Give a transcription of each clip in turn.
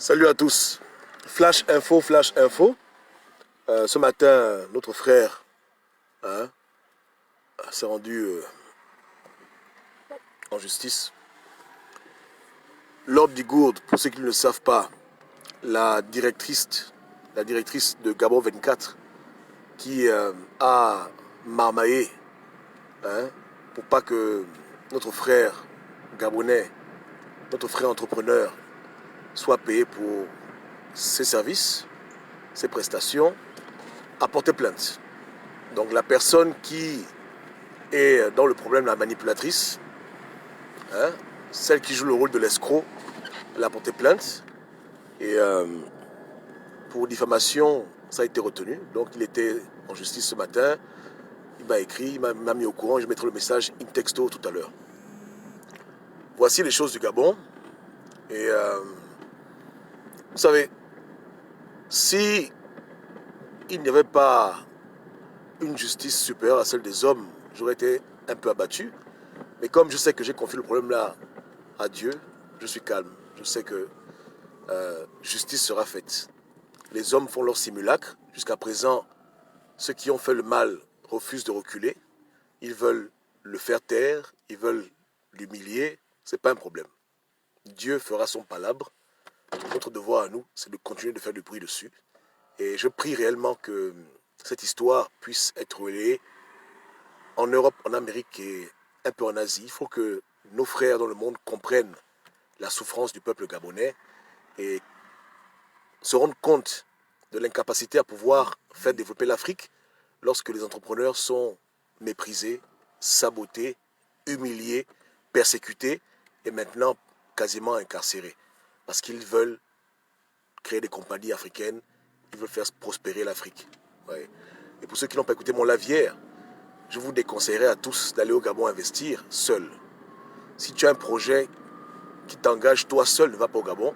Salut à tous. Flash info, flash info. Ce matin, notre frère hein, s'est rendu en justice. Lord Bigourde, pour ceux qui ne le savent pas, la directrice de Gabon 24, qui a marmaillé pour pas que notre frère gabonais, notre frère entrepreneur, soit payé pour ses services, ses prestations, a porté plainte. Donc la personne qui est dans le problème, la manipulatrice, celle qui joue le rôle de l'escroc, elle a porté plainte. Et pour diffamation, ça a été retenu. Donc il était en justice ce matin. Il m'a écrit, il m'a mis au courant. Je mettrai le message in texto tout à l'heure. Voici les choses du Gabon. Et vous savez, si il n'y avait pas une justice supérieure à celle des hommes, j'aurais été un peu abattu. Mais comme je sais que j'ai confié le problème là à Dieu, je suis calme. Je sais que justice sera faite. Les hommes font leur simulacre. Jusqu'à présent, ceux qui ont fait le mal refusent de reculer. Ils veulent le faire taire, ils veulent l'humilier. Ce n'est pas un problème. Dieu fera son palabre. Notre devoir à nous, c'est de continuer de faire du bruit dessus. Et je prie réellement que cette histoire puisse être relayée en Europe, en Amérique et un peu en Asie. Il faut que nos frères dans le monde comprennent la souffrance du peuple gabonais et se rendent compte de l'incapacité à pouvoir faire développer l'Afrique lorsque les entrepreneurs sont méprisés, sabotés, humiliés, persécutés et maintenant quasiment incarcérés. Parce qu'ils veulent créer des compagnies africaines, ils veulent faire prospérer l'Afrique. Ouais. Et pour ceux qui n'ont pas écouté mon lavière, je vous déconseillerais à tous d'aller au Gabon investir seul. Si tu as un projet qui t'engage toi seul, ne va pas au Gabon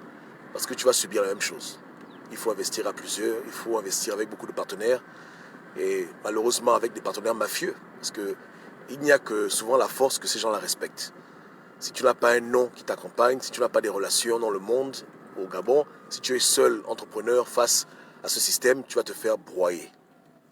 parce que tu vas subir la même chose. Il faut investir à plusieurs, il faut investir avec beaucoup de partenaires et malheureusement avec des partenaires mafieux parce qu'il n'y a que souvent la force que ces gens-là respectent. Si tu n'as pas un nom qui t'accompagne, si tu n'as pas des relations dans le monde, au Gabon, si tu es seul entrepreneur face à ce système, tu vas te faire broyer.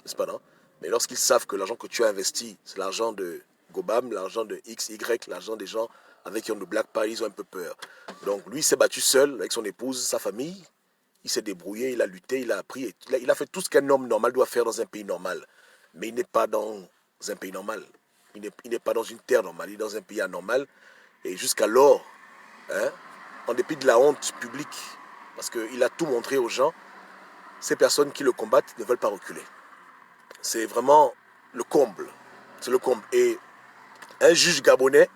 N'est-ce pas, non? Mais lorsqu'ils savent que l'argent que tu as investi, c'est l'argent de Gobam, l'argent de XY, l'argent des gens avec qui on ne blague pas, ils ont un peu peur. Donc lui, il s'est battu seul avec son épouse, sa famille. Il s'est débrouillé, il a lutté, il a appris. Il a fait tout ce qu'un homme normal doit faire dans un pays normal. Mais il n'est pas dans un pays normal. Il n'est pas dans une terre normale, il est dans un pays anormal. Et jusqu'alors, en dépit de la honte publique, parce qu'il a tout montré aux gens, ces personnes qui le combattent ne veulent pas reculer. C'est vraiment le comble. C'est le comble. Et un juge gabonais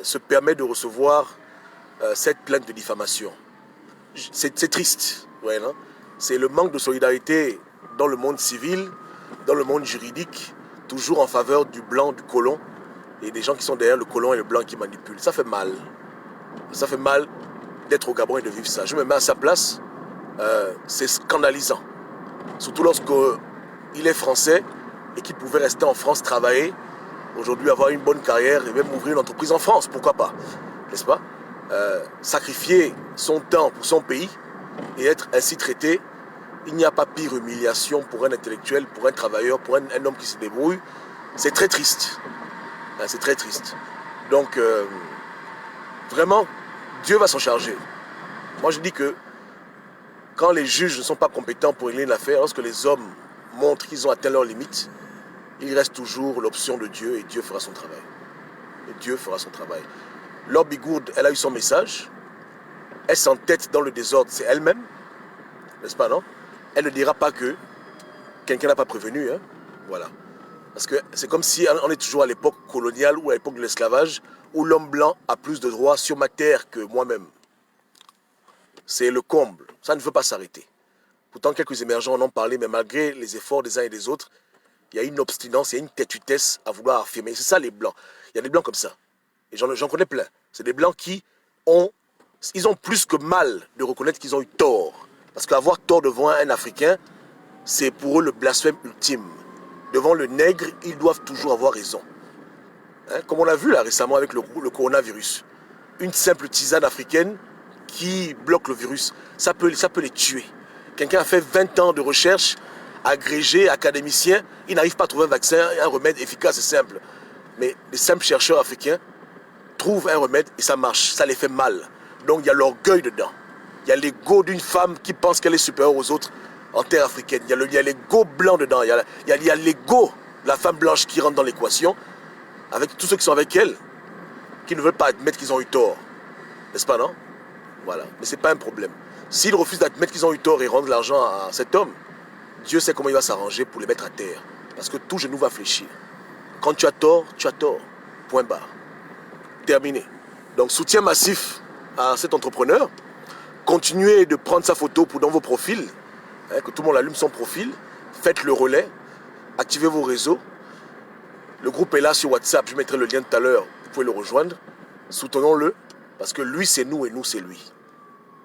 se permet de recevoir cette plainte de diffamation. C'est triste. Ouais, non? C'est le manque de solidarité dans le monde civil, dans le monde juridique, toujours en faveur du blanc, du colon, et des gens qui sont derrière le colon et le blanc qui manipulent. Ça fait mal. Ça fait mal d'être au Gabon et de vivre ça. Je me mets à sa place. C'est scandalisant. Surtout lorsqu'il est français et qu'il pouvait rester en France, travailler, aujourd'hui avoir une bonne carrière et même ouvrir une entreprise en France. Pourquoi pas? N'est-ce pas? Sacrifier son temps pour son pays et être ainsi traité, il n'y a pas pire humiliation pour un intellectuel, pour un travailleur, pour un homme qui se débrouille. C'est très triste. C'est très triste. Donc, vraiment, Dieu va s'en charger. Moi, je dis que quand les juges ne sont pas compétents pour régler une affaire, lorsque les hommes montrent qu'ils ont atteint leurs limites, il reste toujours l'option de Dieu et Dieu fera son travail. Et Dieu fera son travail. Lord Bigourde, elle a eu son message. Elle s'entête dans le désordre, c'est elle-même. N'est-ce pas, non? Elle ne dira pas que quelqu'un n'a pas prévenu. Voilà. Parce que c'est comme si on est toujours à l'époque coloniale ou à l'époque de l'esclavage, où l'homme blanc a plus de droits sur ma terre que moi-même. C'est le comble. Ça ne veut pas s'arrêter. Pourtant, quelques émergents en ont parlé, mais malgré les efforts des uns et des autres, il y a une obstinence, il y a une têtutesse à vouloir affirmer. C'est ça les blancs. Il y a des blancs comme ça. Et j'en connais plein. C'est des blancs qui ont plus que mal de reconnaître qu'ils ont eu tort. Parce qu'avoir tort devant un Africain, c'est pour eux le blasphème ultime. Devant le nègre, ils doivent toujours avoir raison. Comme on l'a vu là récemment avec le coronavirus. Une simple tisane africaine qui bloquent le virus. Ça peut les tuer. Quelqu'un a fait 20 ans de recherche, agrégé, académicien, il n'arrive pas à trouver un vaccin, un remède efficace et simple. Mais les simples chercheurs africains trouvent un remède et ça marche, ça les fait mal. Donc il y a l'orgueil dedans. Il y a l'ego d'une femme qui pense qu'elle est supérieure aux autres en terre africaine. Il y a l'ego blanc dedans. Il y a l'ego de la femme blanche qui rentre dans l'équation, avec tous ceux qui sont avec elle, qui ne veulent pas admettre qu'ils ont eu tort. N'est-ce pas, non? Voilà. Mais ce n'est pas un problème. S'ils refusent d'admettre qu'ils ont eu tort et rendre l'argent à cet homme, Dieu sait comment il va s'arranger pour les mettre à terre. Parce que tout genou va fléchir. Quand tu as tort, tu as tort. Point barre. Terminé. Donc, soutien massif à cet entrepreneur. Continuez de prendre sa photo dans vos profils. Hein, que tout le monde allume son profil. Faites le relais. Activez vos réseaux. Le groupe est là sur WhatsApp. Je mettrai le lien tout à l'heure. Vous pouvez le rejoindre. Soutenons-le. Parce que lui, c'est nous et nous, c'est lui.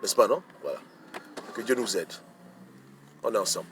N'est-ce pas, non? Voilà. Que Dieu nous aide. On est ensemble.